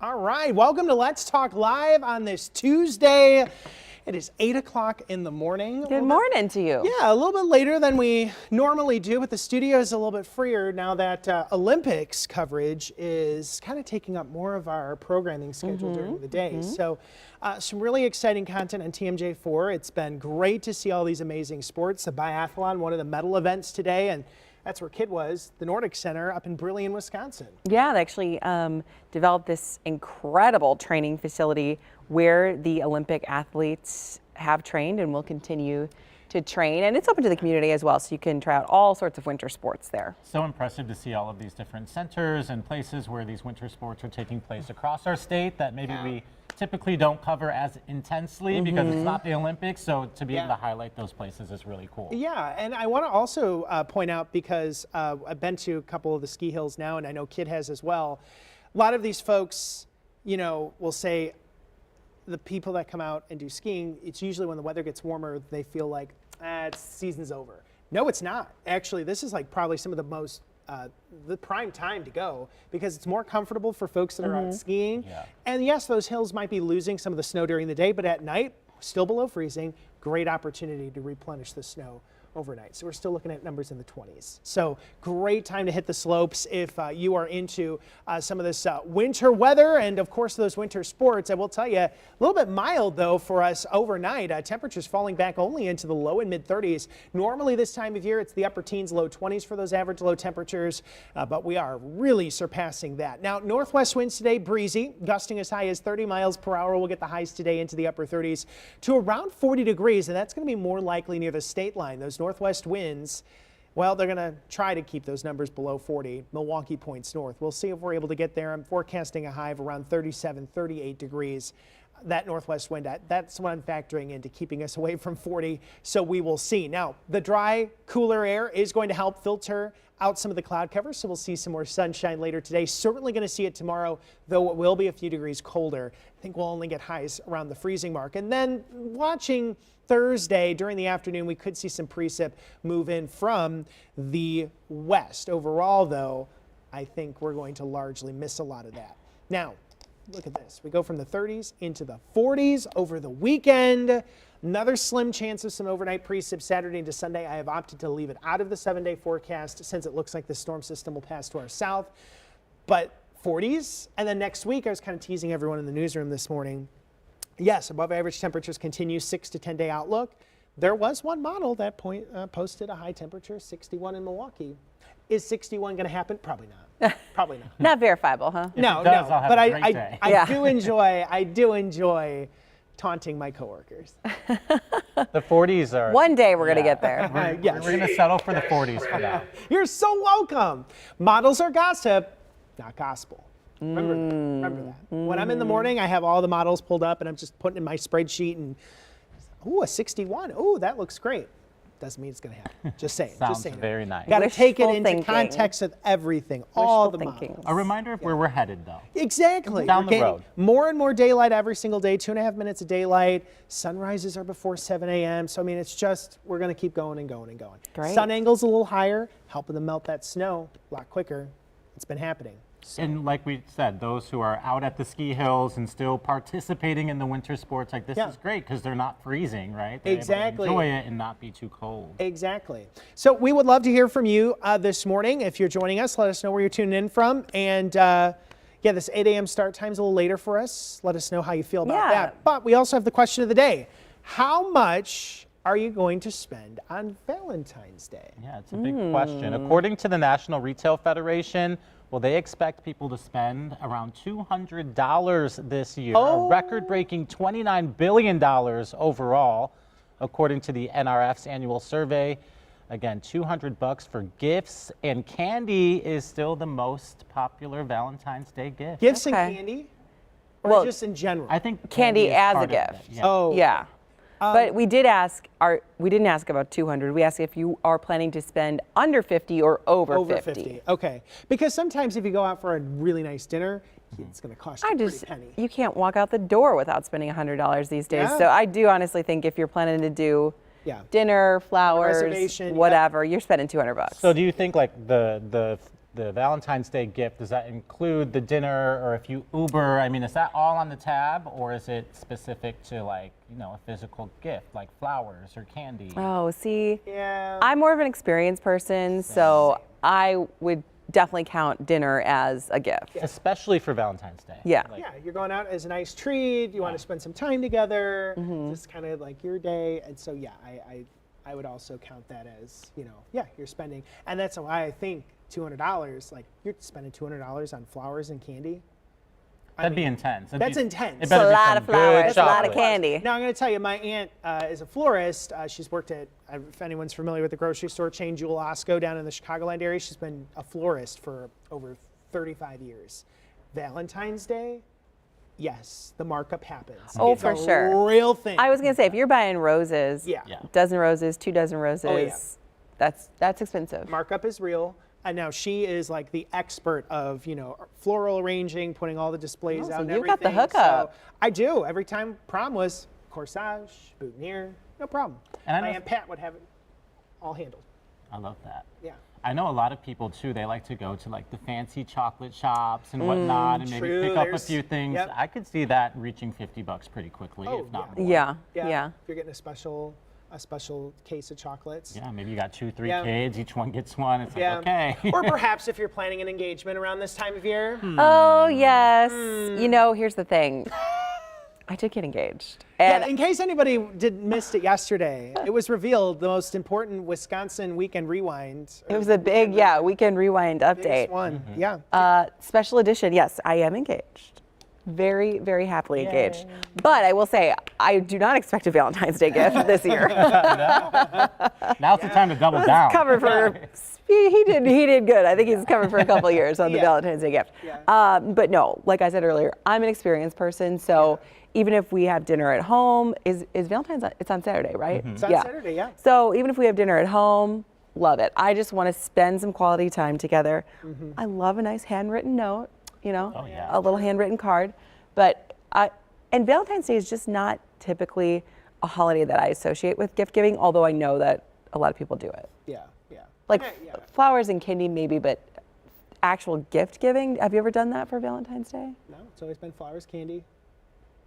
All right, welcome to Let's Talk Live on this Tuesday. It is 8 o'clock in the morning. Good morning to you. Yeah, a little bit later than we normally do, but the studio is a little bit freer now that Olympics coverage is kind of taking up more of our programming schedule during the day. So some really exciting content on TMJ4. It's been great to see all these amazing sports. The biathlon, one of the medal events today, and that's where Kid was, the Nordic Center up in Brillion, Wisconsin. Yeah, they actually developed this incredible training facility where the Olympic athletes have trained and will continue to train. And it's open to the community as well, so you can try out all sorts of winter sports there. So impressive to see all of these different centers and places where these winter sports are taking place across our state that maybe we typically don't cover as intensely because it's not the Olympics. So to be able to highlight those places is really cool. Yeah, and I want to also point out, because I've been to a couple of the ski hills now, and I know Kid has as well. A lot of these folks, you know, will say the people that come out and do skiing, it's usually when the weather gets warmer, they feel like, season's over. No, it's not. Actually, this is like probably some of the most the prime time to go, because it's more comfortable for folks that are out skiing. And yes, those hills might be losing some of the snow during the day, but at night, still below freezing, great opportunity to replenish the snow overnight. So we're still looking at numbers in the 20s. So great time to hit the slopes if you are into some of this winter weather and of course those winter sports. I will tell you, a little bit mild though for us overnight. Temperatures falling back only into the low and mid 30s. Normally this time of year it's the upper teens, low 20s for those average low temperatures, but we are really surpassing that. Now northwest winds today breezy, gusting as high as 30 miles per hour. We'll get the highs today into the upper 30s to around 40 degrees, and that's going to be more likely near the state line. Those northwest winds, well, they're going to try to keep those numbers below 40. Milwaukee points north. We'll see if we're able to get there. I'm forecasting a high of around 37, 38 degrees. That northwest wind, that's what I'm factoring into keeping us away from 40, so we will see. Now, the dry, cooler air is going to help filter out some of the cloud cover, so we'll see some more sunshine later today. Certainly going to see it tomorrow, though it will be a few degrees colder. I think we'll only get highs around the freezing mark. And then watching Thursday during the afternoon, we could see some precip move in from the west. Overall, though, I think we're going to largely miss a lot of that. Now, look at this. We go from the 30s into the 40s over the weekend. Another slim chance of some overnight precip Saturday into Sunday. I have opted to leave it out of the 7-day forecast since it looks like the storm system will pass to our south. But 40s, and then next week, I was kind of teasing everyone in the newsroom this morning. Yes, above average temperatures continue, 6 to 10 day outlook. There was one model that posted a high temperature, 61 in Milwaukee. Is 61 going to happen? Probably not. Probably not. Not verifiable, huh? No, does, I'll have but a great day. I do enjoy taunting my coworkers. The 40s are... One day we're going to get there. Yes. We're going to settle for the 40s for now. You're so welcome. Models are gossip, not gospel. Remember that. When I'm in the morning, I have all the models pulled up and I'm just putting in my spreadsheet and, ooh, a 61. Ooh, that looks great. Doesn't mean it's going to happen. Just saying. Sounds just saying. very nice. Got to take it Wishful into thinking. context of everything, all the thinking. models. A reminder of where we're headed, though. Exactly. Down We're the getting road. more and more daylight every single day, 2.5 minutes of daylight. Sunrises are before 7 a.m. So, I mean, it's just, we're going to keep going and going and going. Great. Sun angle's a little higher, helping to melt that snow a lot quicker. It's been happening. And like we said, those who are out at the ski hills and still participating in the winter sports, like this is great because they're not freezing, right? They're Exactly. able to enjoy it and not be too cold. Exactly. So we would love to hear from you this morning. If you're joining us, let us know where you're tuning in from. And yeah, this 8 a.m. start time's a little later for us. Let us know how you feel about that. But we also have the question of the day. How much are you going to spend on Valentine's Day? Yeah, it's a big question. According to the National Retail Federation, well, they expect people to spend around $200 this year, a record-breaking $29 billion overall, according to the NRF's annual survey. Again, $200 for gifts, and candy is still the most popular Valentine's Day gift. Gifts and candy? Or just in general? I think Candy is as a part of gift. it, yeah. Oh. Yeah. But we did ask, we didn't ask about 200. We asked if you are planning to spend under 50 or over 50. Okay. Because sometimes if you go out for a really nice dinner, it's going to cost you a pretty penny. You can't walk out the door without spending $100 these days. Yeah. So I do honestly think if you're planning to do Yeah. dinner, flowers, Reservation, whatever, you're spending $200. So do you think like the the Valentine's Day gift, does that include the dinner, or if you Uber, I mean, is that all on the tab, or is it specific to like, you know, a physical gift like flowers or candy? Oh, see, Yeah. I'm more of an experienced person, so I would definitely count dinner as a gift. Especially for Valentine's Day. Yeah. Like, Yeah, you're going out as a nice treat. You want to spend some time together. Just kind of like your day. And so, yeah, I would also count that as, you know, yeah, you're spending. And that's why I think $200, like you're spending $200 on flowers and candy. That'd be intense. That's intense. It That's better a be lot some of flowers, good that's a lot of chocolate. candy. Now I'm going to tell you, my aunt is a florist. She's worked at, if anyone's familiar with the grocery store chain Jewel Osco down in the Chicagoland area, she's been a florist for over 35 years. Valentine's Day, yes, the markup happens. Oh, It's for a sure. real thing. I was gonna say, if you're buying roses, Yeah. Yeah. dozen roses, 2 dozen roses, Oh, yeah. that's expensive. Markup is real. And now she is like the expert of, you know, floral arranging, putting all the displays Oh, out so and you everything. got the hookup. So I do. Every time prom was corsage, boutonniere, no problem. And I My know- Aunt Pat would have it all handled. I love that. Yeah. I know a lot of people too, they like to go to like the fancy chocolate shops and whatnot and maybe True, pick up a there's- few things. yep. I could see that reaching $50 pretty quickly, Oh, if not yeah. more. Yeah, Yeah. yeah. If you're getting a special case of chocolates. Yeah, maybe you got 2, 3 Yeah. kids, each one gets one. It's like, Yeah. okay. Or perhaps if you're planning an engagement around this time of year. Oh yes. You know, here's the thing. I did get engaged, and Yeah, in case anybody missed it yesterday, it was revealed the most important Wisconsin weekend rewind. it was a big, weekend rewind biggest update. one. Yeah. Special edition. Yes, I am engaged. Very, very happily engaged. But I will say, I do not expect a Valentine's Day gift this year. Now's the time to double down. Covered for. He did good. I think he's covered for a couple years on the Yeah. Valentine's Day gift. Yeah. But no, like I said earlier, I'm an experienced person, so even if we have dinner at home, is Valentine's? It's on Saturday, right? It's on Saturday, yeah. So even if we have dinner at home, love it. I just want to spend some quality time together. I love a nice handwritten note, you know, Oh, yeah. a little handwritten card. But and Valentine's Day is just not typically a holiday that I associate with gift giving, although I know that a lot of people do it. Yeah. Yeah. Like Yeah. flowers and candy maybe, but actual gift giving, have you ever done that for Valentine's Day? No, it's always been flowers, candy,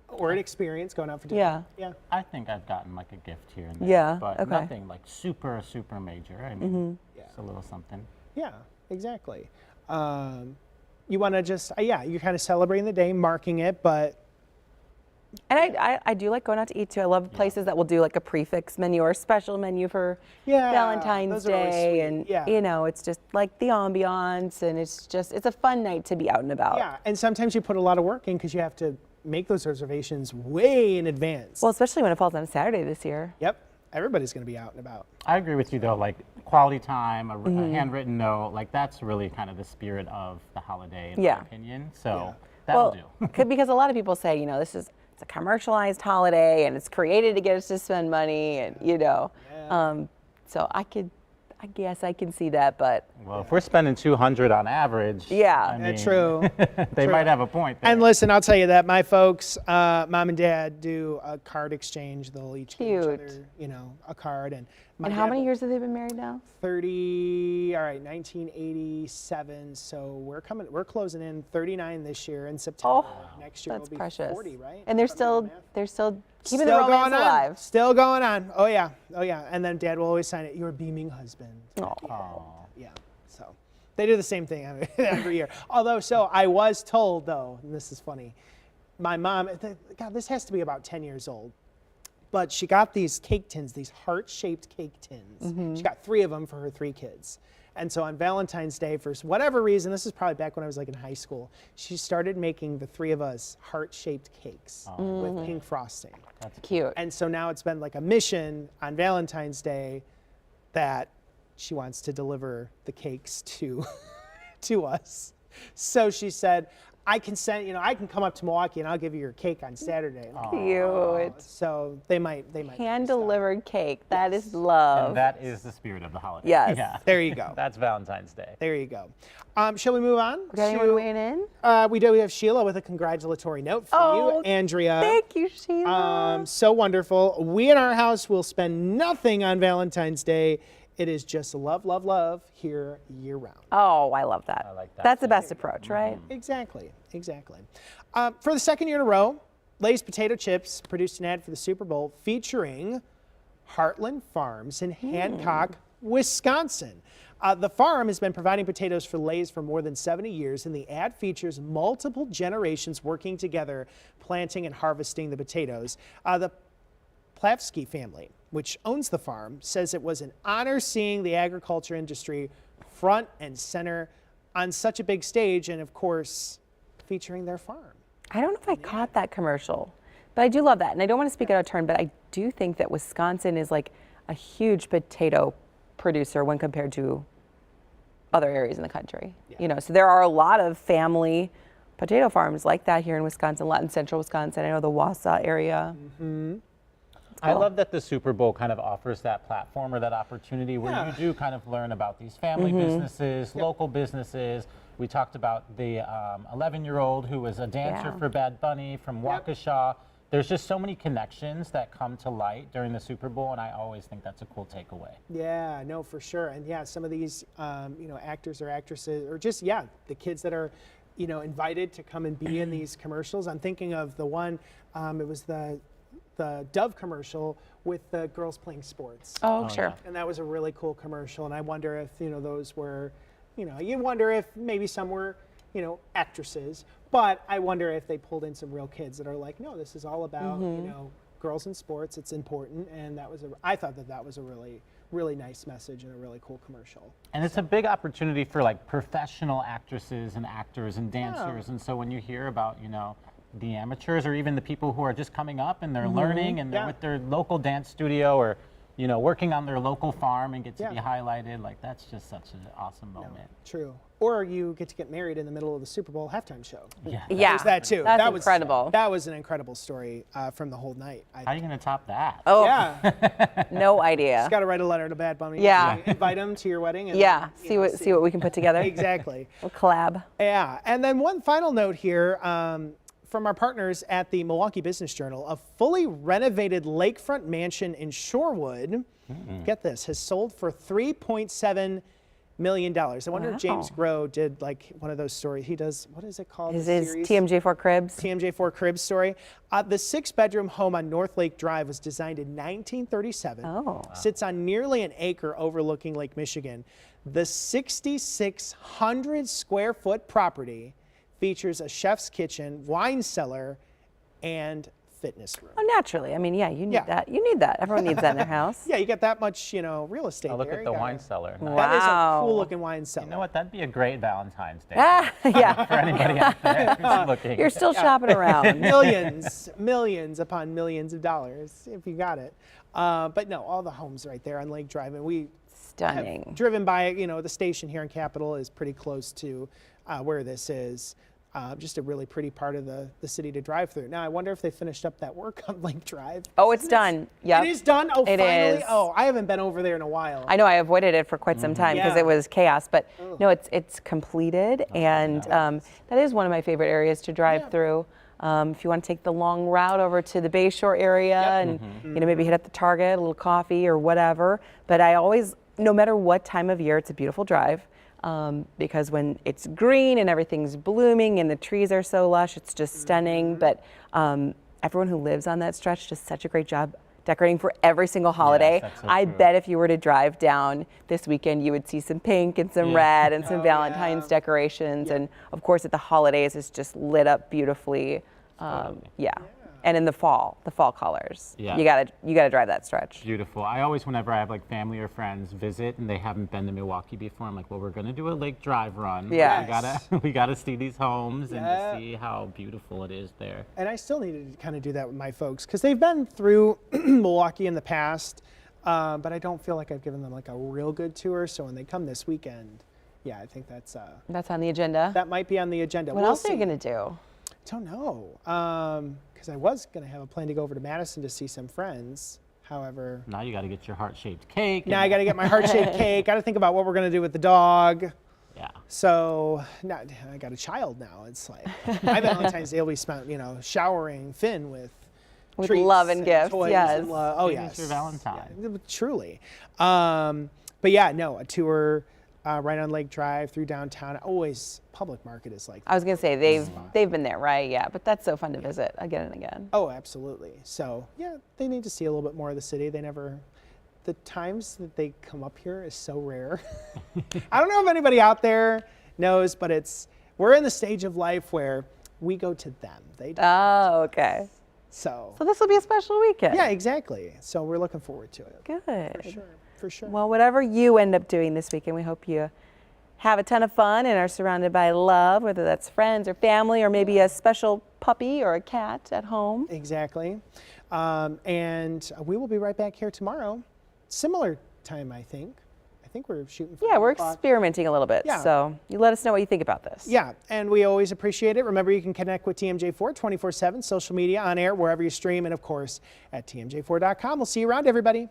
or an experience going out for dinner. Yeah. Yeah. I think I've gotten like a gift here and there. Yeah, But okay. nothing like super, super major. I mean, Yeah. it's a little something. Yeah, exactly. You want to just, you're kind of celebrating the day, marking it, but And I do like going out to eat too. I love places that will do like a prefix menu or a special menu for Yeah, Valentine's those are always Day. sweet. And, Yeah. you know, it's just like the ambiance and it's a fun night to be out and about. yeah, and sometimes you put a lot of work in because you have to make those reservations way in advance. Well, especially when it falls on a Saturday this year. Yep, everybody's going to be out and about. I agree with you though, like quality time, a handwritten note, like that's really kind of the spirit of the holiday in Yeah. my opinion. So Yeah. that'll Well, do. because a lot of people say, you know, it's a commercialized holiday and it's created to get us to spend money and, you know. Yeah. So I guess I can see that, but Well, if we're spending $200 on average, Yeah. I mean, True. they True. might have a point there. And listen, I'll tell you that my folks, mom and dad, do a card exchange. They'll each give each Cute. other, you know, a card. And how many years have they been married now? 30. All right, 1987. So we're closing in 39 this year in September. Next year That's will be precious. 40, right? And they're If I'm doing the still math. keeping the romance going on. alive. Still going on. Oh yeah. And then dad will always sign it, your beaming husband. Aw. Yeah. So they do the same thing every year. Although, so I was told though, and this is funny, my mom, God, this has to be about 10 years old, but she got these cake tins, these heart-shaped cake tins. She got 3 of them for her 3 kids. And so on Valentine's Day, for whatever reason, this is probably back when I was like in high school, she started making the 3 of us heart-shaped cakes with pink frosting. That's Cute. And so now it's been like a mission on Valentine's Day that she wants to deliver the cakes to to us. So she said, I can come up to Milwaukee and I'll give you your cake on Saturday. Cute. So they might Hand delivered cake. That is love. And that is the spirit of the holiday. Yes. Yeah. There you go. That's Valentine's Day. There you go. Shall we move on? Got anyone weighing in? We do. We have Sheila with a congratulatory note for Oh, you, Andrea. Thank you, Sheila. So wonderful. We in our house will spend nothing on Valentine's Day It is just love, love, love here year round. Oh, I love that. I like that. That's the best approach, right? Exactly, exactly. For the second year in a row, Lay's potato chips produced an ad for the Super Bowl featuring Heartland Farms in Hancock, Wisconsin. The farm has been providing potatoes for Lay's for more than 70 years, and the ad features multiple generations working together, planting and harvesting the potatoes. The Plavsky family, which owns the farm, says it was an honor seeing the agriculture industry front and center on such a big stage, and of course, featuring their farm. I don't know if I caught that commercial, but I do love that. And I don't want to speak out of turn, but I do think that Wisconsin is like a huge potato producer when compared to other areas in the country. You know, so there are a lot of family potato farms like that here in Wisconsin, a lot in central Wisconsin. I know the Wausau area. I love that the Super Bowl kind of offers that platform or that opportunity where you do kind of learn about these family businesses, local businesses. We talked about the 11-year-old who was a dancer for Bad Bunny from Waukesha. There's just so many connections that come to light during the Super Bowl, and I always think that's a cool takeaway. Yeah, no, for sure. And yeah, some of these, actors or actresses, or just, the kids that are, invited to come and be in these commercials. I'm thinking of the one, it was the Dove commercial with the girls playing sports. Oh, sure. And that was a really cool commercial. And I wonder if, those were, you wonder if maybe some were, actresses, but I wonder if they pulled in some real kids that are like, no, this is all about, girls in sports. It's important. And I thought that was a really, really nice message and a really cool commercial. And it's a big opportunity for like professional actresses and actors and dancers. And so when you hear about, the amateurs or even the people who are just coming up and they're learning and they're with their local dance studio or, working on their local farm and get to be highlighted, like that's just such an awesome moment. True. Or you get to get married in the middle of the Super Bowl halftime show. Yeah. There's that too. That's that incredible. That was an incredible story from the whole night. How are you going to top that? Oh, Yeah. no idea. Just got to write a letter to Bad Bunny. Yeah. Invite him to your wedding. And See what we can put together. Exactly. We'll collab. Yeah. And then one final note here. From our partners at the Milwaukee Business Journal, a fully renovated lakefront mansion in Shorewood, get this, has sold for $3.7 million. I wonder if James Groh did like one of those stories. He does, what is it called? His TMJ4 Cribs. TMJ4 Cribs story. The 6-bedroom home on North Lake Drive was designed in 1937. Sits on nearly an acre overlooking Lake Michigan. The 6,600 square foot property features a chef's kitchen, wine cellar, and fitness room. Oh, naturally. I mean, you need that. You need that. Everyone needs that in their house. Yeah, you got that much, real estate. Look at the wine cellar. Wow. That is a cool looking wine cellar. You know what? That'd be a great Valentine's Day. Yeah. For anybody out there who's looking. You're still shopping around. millions upon millions of dollars if you got it. But no, all the homes right there on Lake Drive, and we Stunning. have driven by. The station here in Capitol is pretty close to where this is. Just a really pretty part of the city to drive through. Now, I wonder if they finished up that work on Lake Drive. Oh, it's done. Yeah. It is done? Oh, It finally? is. Oh, I haven't been over there in a while. I know I avoided it for quite some time because Yeah. it was chaos, but no, it's completed, and that is one of my favorite areas to drive through. If you want to take the long route over to the Bayshore area and maybe hit up the Target, a little coffee or whatever. But I always, no matter what time of year, it's a beautiful drive. Because when it's green and everything's blooming and the trees are so lush, it's just stunning. But everyone who lives on that stretch does such a great job decorating for every single holiday. that's so I true. bet if you were to drive down this weekend, you would see some pink and some red and some Valentine's decorations. And of course, at the holidays, it's just lit up beautifully. And in the fall colors. Yeah. You gotta drive that stretch. Beautiful. I always, whenever I have like family or friends visit and they haven't been to Milwaukee before, I'm like, well, we're gonna do a Lake Drive run. Yes. We gotta see these homes and to see how beautiful it is there. And I still need to kind of do that with my folks because they've been through Milwaukee in the past, but I don't feel like I've given them like a real good tour. So when they come this weekend, I think that's on the agenda. that might be on the agenda. What else are you gonna do? Don't know. Because I was going to have a plan to go over to Madison to see some friends. However, Now you gotta get your heart-shaped cake. now I got to get my heart-shaped cake. Got to think about what we're going to do with the dog. Yeah. So now I got a child now. It's like my Valentine's Day will be spent, showering Finn with treats love and gifts. toys Yes. and love. Oh Finn is yes. your Valentine. Yeah, truly. But yeah, no, a tour right on Lake Drive through downtown. Always public market is like. I was gonna say they've been there, right? Yeah, but that's so fun to visit again and again. Oh, absolutely. So yeah, they need to see a little bit more of the city. The times that they come up here is so rare. I don't know if anybody out there knows, but we're in the stage of life where we go to them. They don't. Oh, okay. So this will be a special weekend. yeah, exactly. So we're looking forward to it. Good. For sure. Well, whatever you end up doing this weekend, we hope you have a ton of fun and are surrounded by love, whether that's friends or family or maybe a special puppy or a cat at home. Exactly. And we will be right back here tomorrow. Similar time, I think. I think we're shooting for Yeah, we're 8 o'clock. experimenting a little bit. Yeah. So you let us know what you think about this. Yeah, and we always appreciate it. Remember, you can connect with TMJ4 24/7, social media, on air, wherever you stream, and of course at tmj4.com. We'll see you around, everybody.